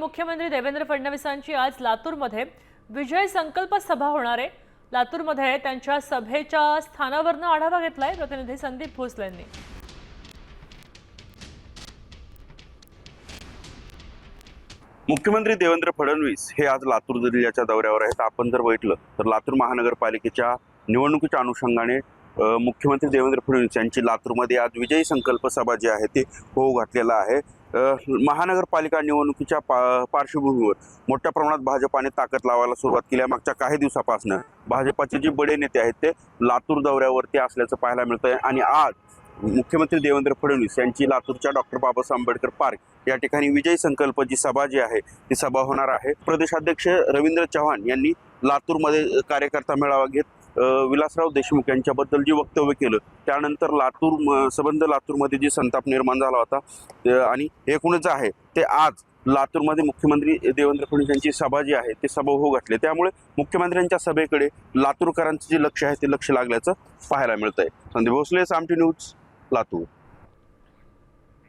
मुख्यमंत्री देवेंद्र फडणवीसांची आज लातूरमध्ये विजय संकल्प सभा होणार आहे। लातूरमध्ये त्यांच्या सभेच्या स्थानावरनं आढावा घेतलाय प्रतिनिधी संदीप भोसले यांनी। मुख्यमंत्री देवेंद्र फडणवीस हे आज लातूर जिल्ह्याच्या दौऱ्यावर आहेत। आपण जर बघितलं तर लातूर महानगरपालिकेच्या निवडणुकीच्या अनुषंगाने मुख्यमंत्री देवेंद्र फडणवीस यांची लातूरमध्ये आज विजयी संकल्प सभा जी आहे ती होऊ घातलेला आहे। महानगरपालिका निवडणुकीच्या पार्श्वभूमीवर मोठ्या प्रमाणात भाजपाने ताकद लावायला सुरुवात केली आहे। मागच्या काही दिवसापासून भाजपाचे जे बडे नेते आहेत ते लातूर दौऱ्यावरती असल्याचं पाहायला मिळतंय आणि आज मुख्यमंत्री देवेंद्र फडणवीस यांची लातूरच्या डॉक्टर बाबासाहेब आंबेडकर पार्क या ठिकाणी विजयी संकल्प जी सभा जी आहे ती सभा होणार आहे। प्रदेशाध्यक्ष रवींद्र चव्हाण यांनी लातूरमध्ये कार्यकर्ता मेळावा घेत विलासराव देशमुख यांच्याबद्दल जे वक्तव्य केलं त्यानंतर संबंध लातूरमध्ये जी संताप निर्माण झाला होता आणि एकूणच आहे ते आज लातूरमध्ये मुख्यमंत्री देवेंद्र फडणवीस यांची सभा जी आहे ते सभा होऊ घातली। त्यामुळे मुख्यमंत्र्यांच्या सभेकडे लातूरकरांचं जे लक्ष आहे ते लक्ष लागल्याचं पाहायला मिळतंय। संदीप भोसले, सामटी न्यूज, लातूर।